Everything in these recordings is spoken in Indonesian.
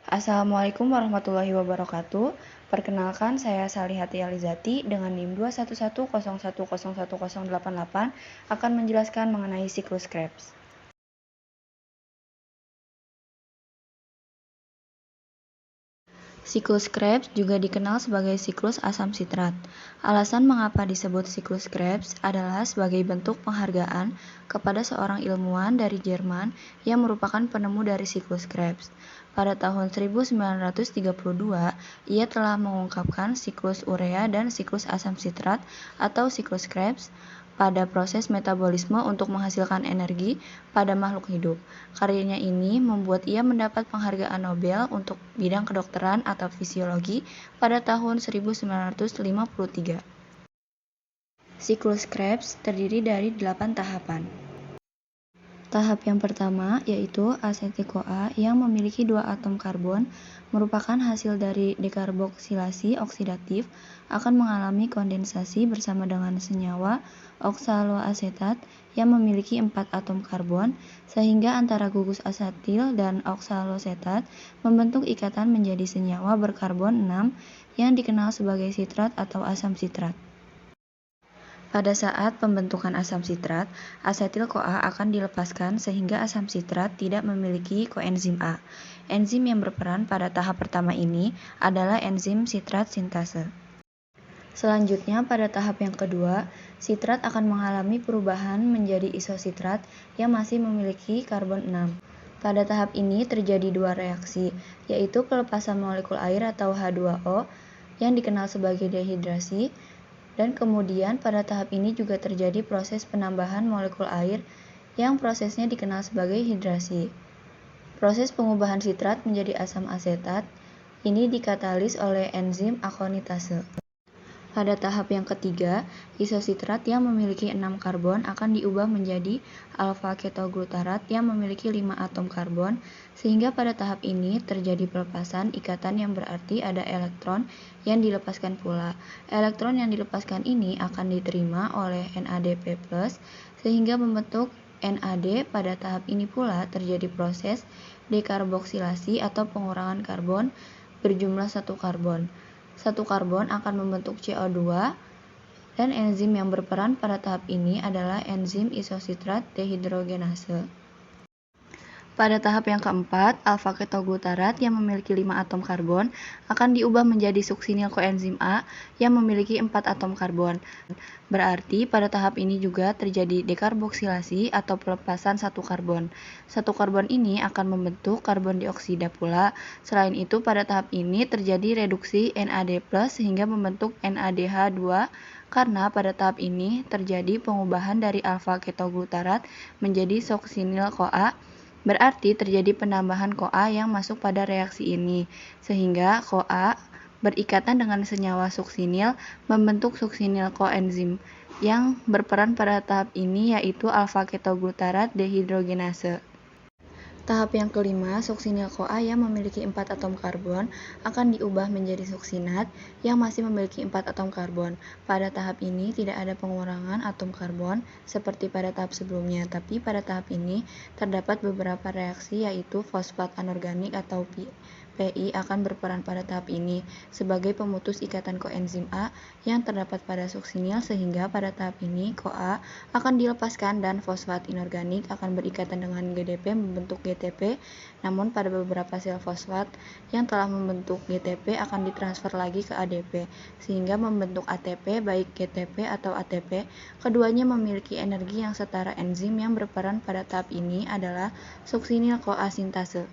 Assalamualaikum warahmatullahi wabarakatuh. Perkenalkan, saya Salihati Alizati dengan NIM 21101011088 akan menjelaskan mengenai siklus Krebs. Siklus Krebs juga dikenal sebagai siklus asam sitrat. Alasan mengapa disebut siklus Krebs adalah sebagai bentuk penghargaan kepada seorang ilmuwan dari Jerman yang merupakan penemu dari siklus Krebs. Pada tahun 1932, ia telah mengungkapkan siklus urea dan siklus asam sitrat atau siklus Krebs pada proses metabolisme untuk menghasilkan energi pada makhluk hidup. Karyanya ini membuat ia mendapat penghargaan Nobel untuk bidang kedokteran atau fisiologi pada tahun 1953. Siklus Krebs terdiri dari 8 tahapan. Tahap yang pertama yaitu asetil-CoA yang memiliki 2 atom karbon merupakan hasil dari dekarboksilasi oksidatif akan mengalami kondensasi bersama dengan senyawa oksaloasetat yang memiliki 4 atom karbon sehingga antara gugus asetil dan oksaloasetat membentuk ikatan menjadi senyawa berkarbon 6 yang dikenal sebagai sitrat atau asam sitrat. Pada saat pembentukan asam sitrat, asetil-CoA akan dilepaskan sehingga asam sitrat tidak memiliki koenzim A. Enzim yang berperan pada tahap pertama ini adalah enzim sitrat sintase. Selanjutnya, pada tahap yang kedua, sitrat akan mengalami perubahan menjadi isositrat yang masih memiliki karbon 6. Pada tahap ini terjadi 2 reaksi, yaitu pelepasan molekul air atau H2O yang dikenal sebagai dehidrasi, dan kemudian pada tahap ini juga terjadi proses penambahan molekul air yang prosesnya dikenal sebagai hidrasi. Proses pengubahan sitrat menjadi asam asetat ini dikatalis oleh enzim akonitase. Pada tahap yang ketiga, isositrat yang memiliki 6 karbon akan diubah menjadi alfa-ketoglutarat yang memiliki 5 atom karbon, sehingga pada tahap ini terjadi pelepasan ikatan yang berarti ada elektron yang dilepaskan pula. Elektron yang dilepaskan ini akan diterima oleh NADP+, sehingga membentuk NAD. Pada tahap ini pula terjadi proses dekarboksilasi atau pengurangan karbon berjumlah 1 karbon. 1 karbon akan membentuk CO2 dan enzim yang berperan pada tahap ini adalah enzim isositrat dehidrogenase. Pada tahap yang keempat, alfa-ketoglutarat yang memiliki 5 atom karbon akan diubah menjadi suksinil koenzim A yang memiliki 4 atom karbon. Berarti pada tahap ini juga terjadi dekarboksilasi atau pelepasan 1 karbon. 1 karbon ini akan membentuk karbon dioksida pula. Selain itu, pada tahap ini terjadi reduksi NAD+ sehingga membentuk NADH2 karena pada tahap ini terjadi pengubahan dari alfa-ketoglutarat menjadi suksinil-CoA. Berarti terjadi penambahan CoA yang masuk pada reaksi ini, sehingga CoA berikatan dengan senyawa suksinil membentuk suksinil koenzim yang berperan pada tahap ini yaitu alfa-ketoglutarat dehidrogenase. Tahap yang kelima, suksinil-CoA yang memiliki 4 atom karbon akan diubah menjadi suksinat yang masih memiliki 4 atom karbon. Pada tahap ini tidak ada pengurangan atom karbon seperti pada tahap sebelumnya, tapi pada tahap ini terdapat beberapa reaksi yaitu fosfat anorganik atau PI akan berperan pada tahap ini sebagai pemutus ikatan koenzim A yang terdapat pada suksinil sehingga pada tahap ini CoA akan dilepaskan dan fosfat inorganik akan berikatan dengan GDP membentuk GTP, namun pada beberapa sel fosfat yang telah membentuk GTP akan ditransfer lagi ke ADP sehingga membentuk ATP baik GTP atau ATP. Keduanya memiliki energi yang setara. Enzim yang berperan pada tahap ini adalah suksinil CoA sintase.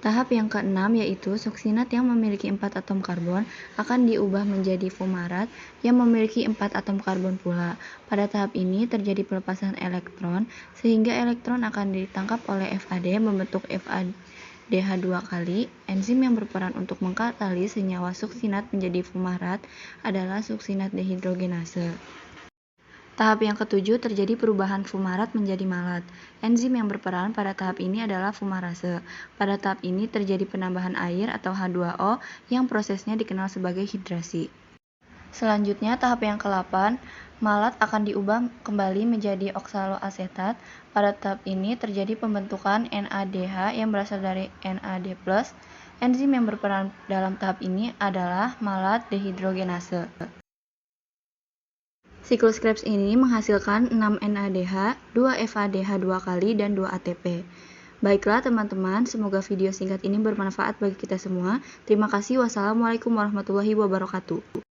Tahap yang keenam yaitu suksinat yang memiliki 4 atom karbon akan diubah menjadi fumarat yang memiliki 4 atom karbon pula. Pada tahap ini terjadi pelepasan elektron sehingga elektron akan ditangkap oleh FAD membentuk FADH2 kali. Enzim yang berperan untuk mengkatalis senyawa suksinat menjadi fumarat adalah suksinat dehidrogenase. Tahap yang ketujuh terjadi perubahan fumarat menjadi malat. Enzim yang berperan pada tahap ini adalah fumarase. Pada tahap ini terjadi penambahan air atau H2O yang prosesnya dikenal sebagai hidrasi. Selanjutnya, tahap yang ke-8, malat akan diubah kembali menjadi oksaloasetat. Pada tahap ini terjadi pembentukan NADH yang berasal dari NAD+. Enzim yang berperan dalam tahap ini adalah malat dehidrogenase. Siklus Krebs ini menghasilkan 6 NADH, 2 FADH 2 kali, dan 2 ATP. Baiklah teman-teman, semoga video singkat ini bermanfaat bagi kita semua. Terima kasih. Wassalamualaikum warahmatullahi wabarakatuh.